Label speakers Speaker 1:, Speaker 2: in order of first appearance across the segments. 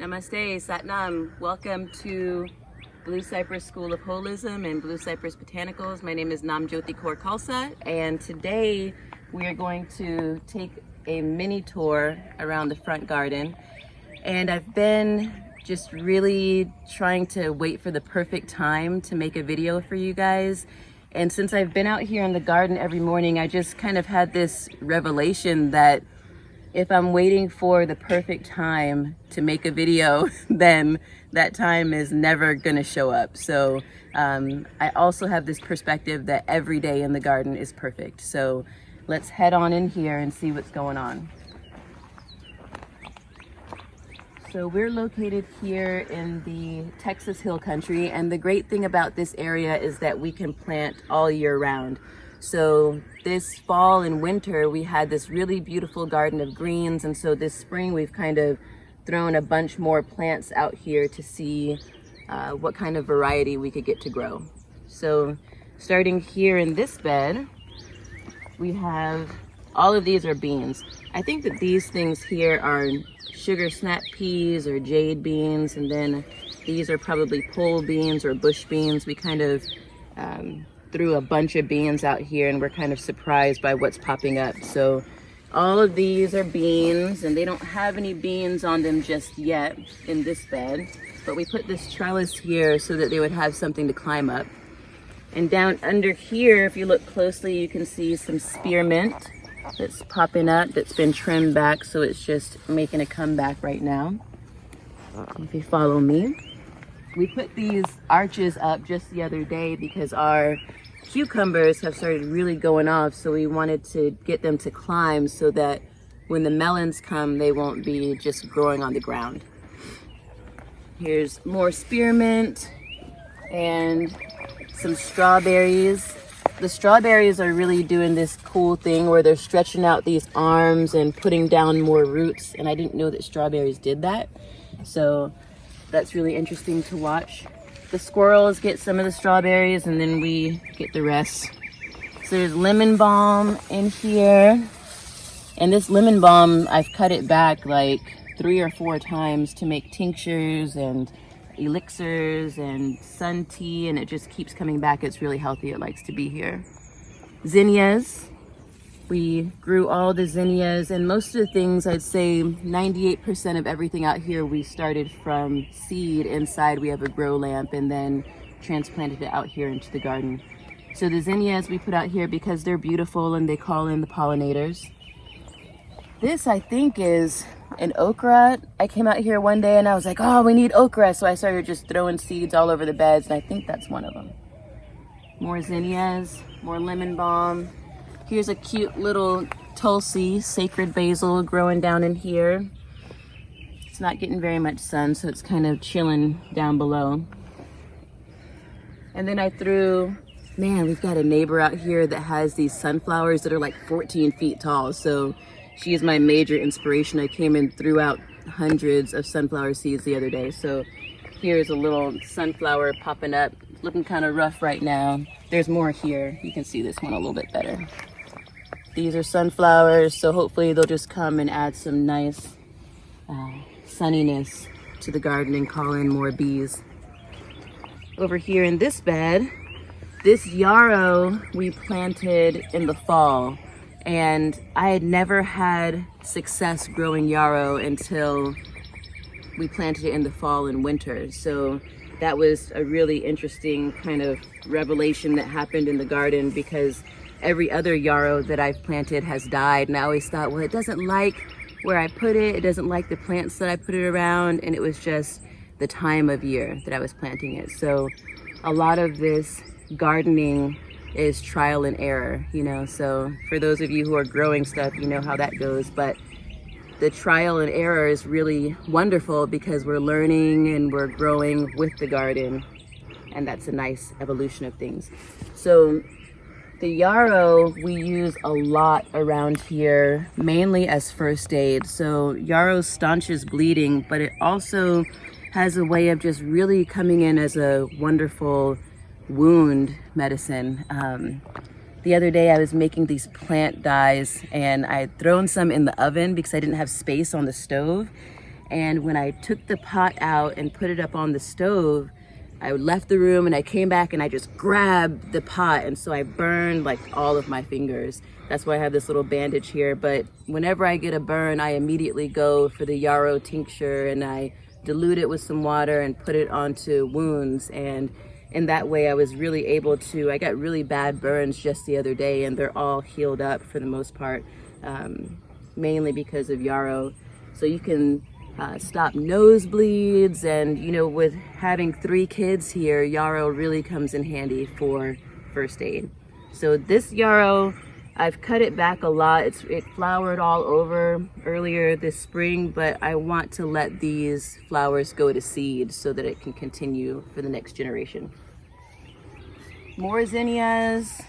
Speaker 1: Namaste, Satnam. Welcome to Blue Cypress School of Holism and Blue Cypress Botanicals. My name is Nam Joti Khalsa, and today we are going to take a mini tour around the front garden. And I've been just really trying to wait for the perfect time to make a video for you guys. And since I've been out here in the garden every morning, I just kind of had this revelation that if I'm waiting for the perfect time to make a video, then that time is never gonna show up. So I also have this perspective that every day in the garden is perfect. So let's head on in here and see what's going on. So we're located here in the Texas Hill Country, and the great thing about this area is that we can plant all year round. So this fall and winter, we had this really beautiful garden of greens, and so this spring we've kind of thrown a bunch more plants out here to see what kind of variety we could get to grow. So starting here in this bed, we have, all of these are beans. I think that these things here are sugar snap peas or jade beans, and then these are probably pole beans or bush beans. We kind of threw a bunch of beans out here and we're kind of surprised by what's popping up. So all of these are beans, and they don't have any beans on them just yet in this bed, but we put this trellis here so that they would have something to climb up. And down under here, if you look closely, you can see some spearmint that's popping up, that's been trimmed back, so it's just making a comeback right now. If you follow me, we put these arches up just the other day because our cucumbers have started really going off, so we wanted to get them to climb so that when the melons come, they won't be just growing on the ground. Here's more spearmint and some strawberries. The strawberries are really doing this cool thing where they're stretching out these arms and putting down more roots, and I didn't know that strawberries did that, so that's really interesting to watch. The squirrels get some of the strawberries and then we get the rest. So there's lemon balm in here, and this lemon balm, I've cut it back like 3 or 4 times to make tinctures and elixirs and sun tea, and it just keeps coming back. It's really healthy. It likes to be here. Zinnias. We grew all the zinnias, and most of the things, I'd say 98% of everything out here we started from seed inside. We have a grow lamp and then transplanted it out here into the garden. So the zinnias we put out here because they're beautiful and they call in the pollinators. This, I think, is an okra. I came out here one day and I was like, oh, we need okra. So I started just throwing seeds all over the beds, and I think that's one of them. More zinnias, more lemon balm. Here's a cute little Tulsi, sacred basil, growing down in here. It's not getting very much sun, so it's kind of chilling down below. And then I threw, man, we've got a neighbor out here that has these sunflowers that are like 14 feet tall. So she is my major inspiration. I came and threw out hundreds of sunflower seeds the other day. So here's a little sunflower popping up, looking kind of rough right now. There's more here. You can see this one a little bit better. These are sunflowers, so hopefully they'll just come and add some nice sunniness to the garden and call in more bees. Over here in this bed, this yarrow we planted in the fall, and I had never had success growing yarrow until we planted it in the fall and winter. So that was a really interesting kind of revelation that happened in the garden, because every other yarrow that I've planted has died, and I always thought, well, it doesn't like where I put it, it doesn't like the plants that I put it around, and it was just the time of year that I was planting it. So a lot of this gardening is trial and error, you know, so for those of you who are growing stuff, you know how that goes, but the trial and error is really wonderful because we're learning and we're growing with the garden, and that's a nice evolution of things. So the yarrow we use a lot around here, mainly as first aid. So yarrow staunches bleeding, but it also has a way of just really coming in as a wonderful wound medicine. The other day I was making these plant dyes, and I had thrown some in the oven because I didn't have space on the stove. And when I took the pot out and put it up on the stove, I left the room and I came back and I just grabbed the pot, and so I burned like all of my fingers. That's why I have this little bandage here. But whenever I get a burn, I immediately go for the yarrow tincture and I dilute it with some water and put it onto wounds. And in that way I was really able to, I got really bad burns just the other day and they're all healed up for the most part, mainly because of yarrow. So you can stop nosebleeds, and you know, with having 3 kids here, yarrow really comes in handy for first aid. So this yarrow, I've cut it back a lot. It flowered all over earlier this spring, but I want to let these flowers go to seed so that it can continue for the next generation. More zinnias.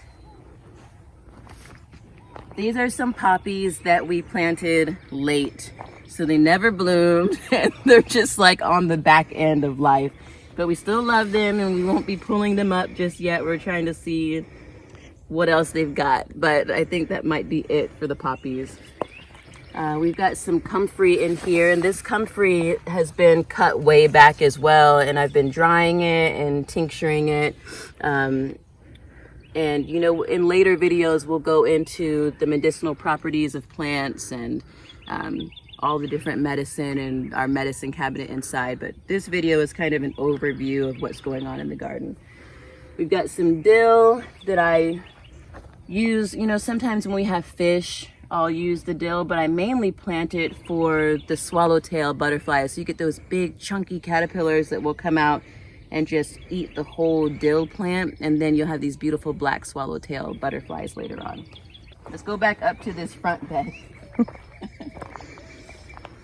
Speaker 1: These are some poppies that we planted late, so they never bloomed and they're just like on the back end of life. But we still love them and we won't be pulling them up just yet. We're trying to see what else they've got, but I think that might be it for the poppies. We've got some comfrey in here, and this comfrey has been cut way back as well, and I've been drying it and tincturing it. And you know, in later videos we'll go into the medicinal properties of plants and all the different medicine and our medicine cabinet inside, but this video is kind of an overview of what's going on in the garden. We've got some dill that I use, you know, sometimes when we have fish I'll use the dill, but I mainly plant it for the swallowtail butterflies. So you get those big chunky caterpillars that will come out and just eat the whole dill plant, and then you'll have these beautiful black swallowtail butterflies later on. Let's go back up to this front bed.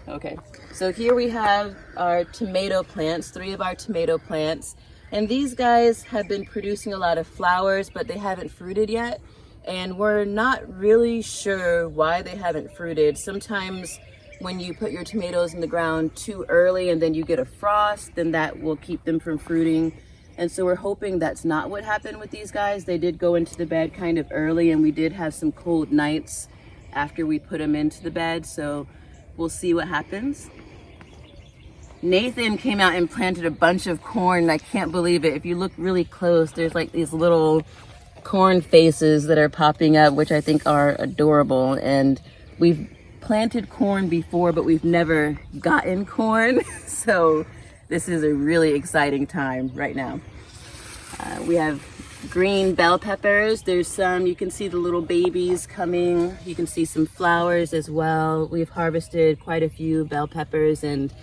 Speaker 1: Okay, so here we have our tomato plants, 3 of our tomato plants, and these guys have been producing a lot of flowers, but they haven't fruited yet, and we're not really sure why they haven't fruited. Sometimes when you put your tomatoes in the ground too early and then you get a frost, then that will keep them from fruiting. And so we're hoping that's not what happened with these guys. They did go into the bed kind of early, and we did have some cold nights after we put them into the bed, so we'll see what happens. Nathan came out and planted a bunch of corn. I can't believe it. If you look really close, there's like these little corn faces that are popping up, which I think are adorable. And we've planted corn before, but we've never gotten corn. So this is a really exciting time right now. We have green bell peppers. There's some, you can see the little babies coming. You can see some flowers as well. We've harvested quite a few bell peppers, and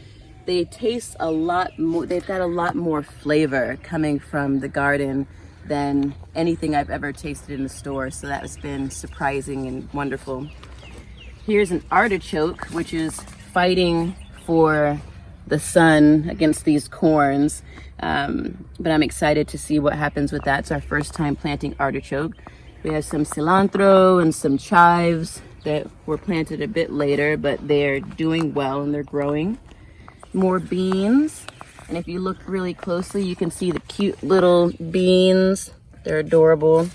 Speaker 1: they taste a lot more, they've got a lot more flavor coming from the garden than anything I've ever tasted in the store. So that has been surprising and wonderful. Here's an artichoke, which is fighting for the sun against these corns. But I'm excited to see what happens with that. It's our first time planting artichoke. We have some cilantro and some chives that were planted a bit later, but they're doing well and they're growing. More beans. And if you look really closely, you can see the cute little beans. They're adorable.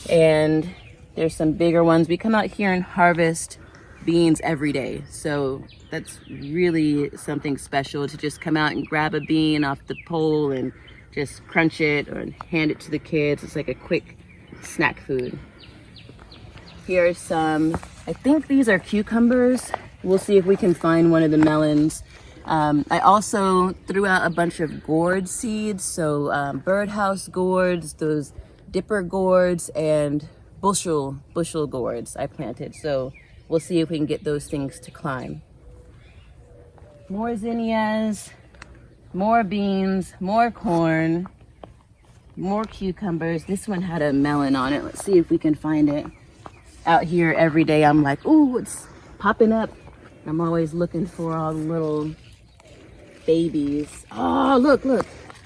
Speaker 1: And there's some bigger ones. We come out here and harvest beans every day. So that's really something special, to just come out and grab a bean off the pole and just crunch it or hand it to the kids. It's like a quick snack food. Here are some, I think these are cucumbers. We'll see if we can find one of the melons. I also threw out a bunch of gourd seeds, so birdhouse gourds, those dipper gourds, and bushel gourds I planted. So we'll see if we can get those things to climb. More zinnias, more beans, more corn, more cucumbers. This one had a melon on it. Let's see if we can find it. Out here every day I'm like, ooh, it's popping up. I'm always looking for all the little babies. Oh, look.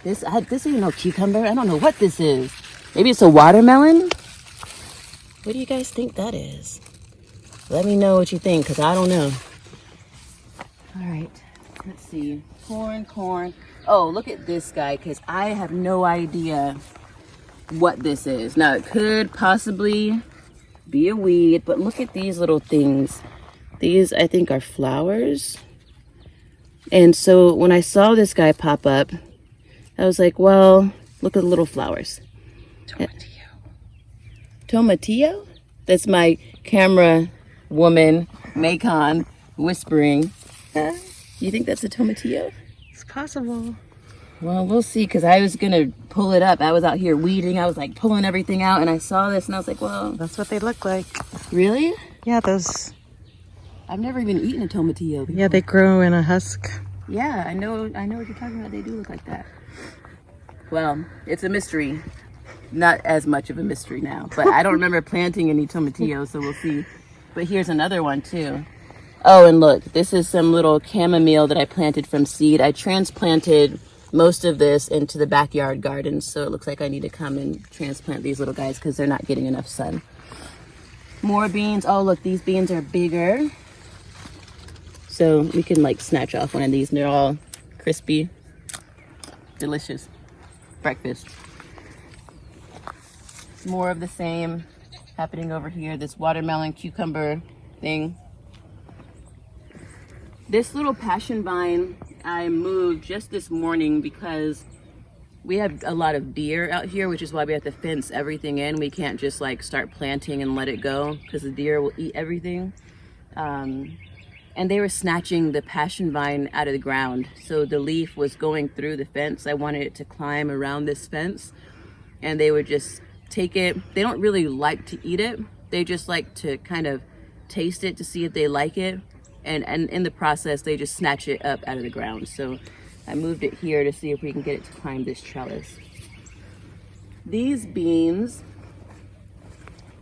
Speaker 1: This ain't no cucumber. I don't know what this is. Maybe it's a watermelon? What do you guys think that is? Let me know what you think, because I don't know. All right, let's see. Corn. Oh, look at this guy, because I have no idea what this is. Now, it could possibly be a weed, but look at these little things. These, I think, are flowers. And so when I saw this guy pop up, I was like, well, look at the little flowers. Tomatillo. Tomatillo? That's my camera woman, Macon, whispering. You think that's a tomatillo?
Speaker 2: It's possible.
Speaker 1: Well, we'll see, because I was going to pull it up. I was out here weeding. I was like pulling everything out, and I saw this, and I was like, well.
Speaker 2: That's what they look like.
Speaker 1: Really?
Speaker 2: Yeah, those.
Speaker 1: I've never even eaten a tomatillo before.
Speaker 2: Yeah, they grow in a husk.
Speaker 1: Yeah, I know what you're talking about. They do look like that. Well, it's a mystery. Not as much of a mystery now, but I don't remember planting any tomatillos, so we'll see. But here's another one too. Oh, and look, this is some little chamomile that I planted from seed. I transplanted most of this into the backyard garden, so it looks like I need to come and transplant these little guys because they're not getting enough sun. More beans. Oh, look, these beans are bigger. So we can like snatch off one of these, and they're all crispy, delicious breakfast. More of the same happening over here. This watermelon cucumber thing. This little passion vine I moved just this morning because we have a lot of deer out here, which is why we have to fence everything in. We can't just like start planting and let it go because the deer will eat everything. And they were snatching the passion vine out of the ground. So the leaf was going through the fence. I wanted it to climb around this fence, and they would just take it. They don't really like to eat it. They just like to kind of taste it to see if they like it. And in the process, they just snatch it up out of the ground. So I moved it here to see if we can get it to climb this trellis. These beans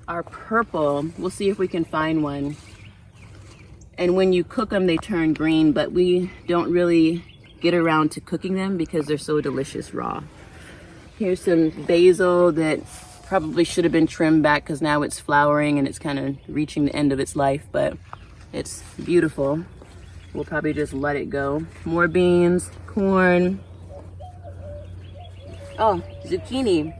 Speaker 1: are purple. We'll see if we can find one. And when you cook them, they turn green, but we don't really get around to cooking them because they're so delicious raw. Here's some basil that probably should have been trimmed back because now it's flowering and it's kind of reaching the end of its life, but it's beautiful. We'll probably just let it go. More beans, corn. Oh, zucchini.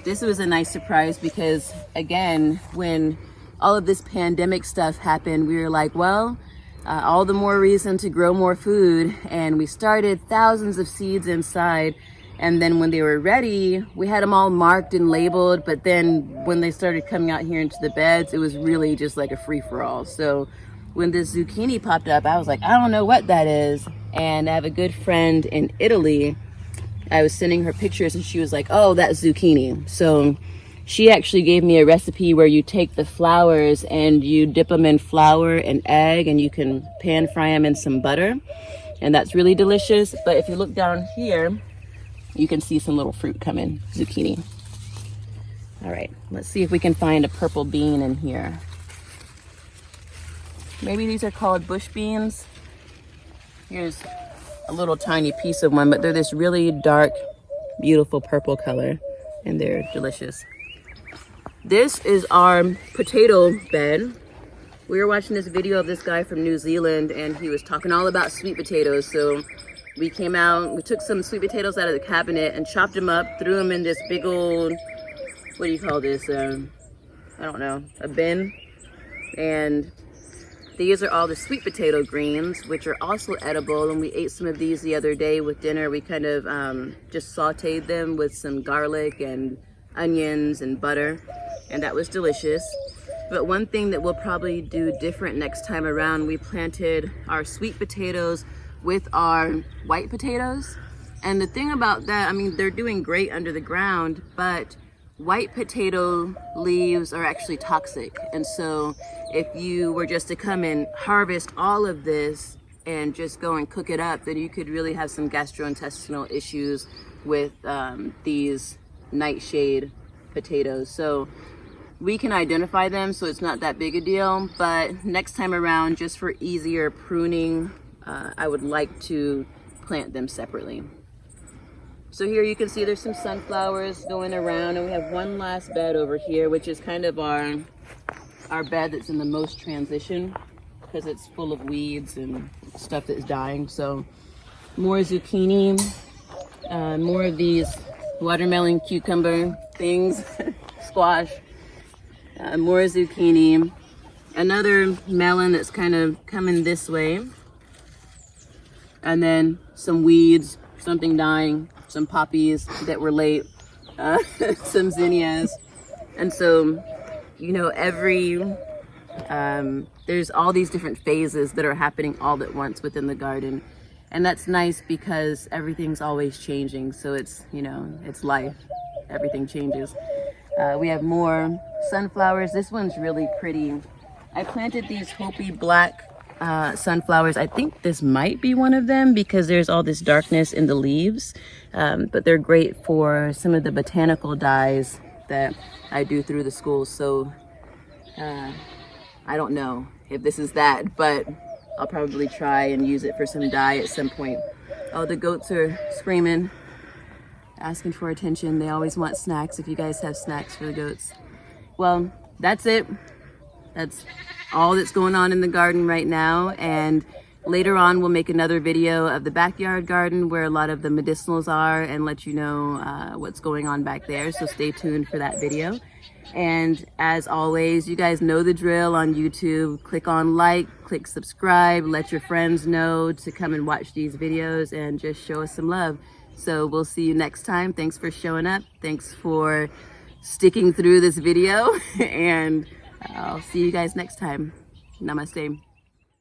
Speaker 1: This was a nice surprise because, again, when all of this pandemic stuff happened, we were like, well, all the more reason to grow more food. And we started thousands of seeds inside. And then when they were ready, we had them all marked and labeled. But then when they started coming out here into the beds, it was really just like a free-for-all. So when this zucchini popped up, I was like, I don't know what that is. And I have a good friend in Italy. I was sending her pictures and she was like, oh, that's zucchini. So she actually gave me a recipe where you take the flowers and you dip them in flour and egg, and you can pan fry them in some butter. And that's really delicious. But if you look down here, you can see some little fruit coming, zucchini. All right, let's see if we can find a purple bean in here. Maybe these are called bush beans. Here's a little tiny piece of one, but they're this really dark, beautiful purple color, and they're delicious. This is our potato bed. We were watching this video of this guy from New Zealand, and he was talking all about sweet potatoes. So we came out, we took some sweet potatoes out of the cabinet and chopped them up, threw them in this big old, what do you call this? I don't know, a bin. And these are all the sweet potato greens, which are also edible. And we ate some of these the other day with dinner. We kind of just sauteed them with some garlic and onions and butter, and that was delicious. But one thing that we'll probably do different next time around, we planted our sweet potatoes with our white potatoes. And the thing about that, I mean, they're doing great under the ground, but white potato leaves are actually toxic. And so if you were just to come and harvest all of this and just go and cook it up, then you could really have some gastrointestinal issues with these nightshade potatoes. So we can identify them, so it's not that big a deal. But next time around, just for easier pruning, I would like to plant them separately. So here you can see there's some sunflowers going around, and we have one last bed over here, which is kind of our bed that's in the most transition because it's full of weeds and stuff that's dying. So more zucchini, more of these watermelon cucumber things, squash, more zucchini, another melon that's kind of coming this way. and then some weeds, something dying, some poppies that were late, some zinnias. And so, you know, there's all these different phases that are happening all at once within the garden. And that's nice because everything's always changing. So it's, you know, it's life. Everything changes. We have more sunflowers. This one's really pretty. I planted these Hopi black sunflowers. I think this might be one of them because there's all this darkness in the leaves. But they're great for some of the botanical dyes that I do through the school. So I don't know if this is that, but I'll probably try and use it for some dye at some point. Oh, the goats are screaming, asking for attention. They always want snacks. If you guys have snacks for the goats. Well, that's it. That's all that's going on in the garden right now. And later on, we'll make another video of the backyard garden where a lot of the medicinals are and let you know what's going on back there. So stay tuned for that video. And as always, you guys know the drill on YouTube. Click on like, click subscribe, let your friends know to come and watch these videos and just show us some love. So we'll see you next time. Thanks for showing up. Thanks for sticking through this video. And I'll see you guys next time. Namaste.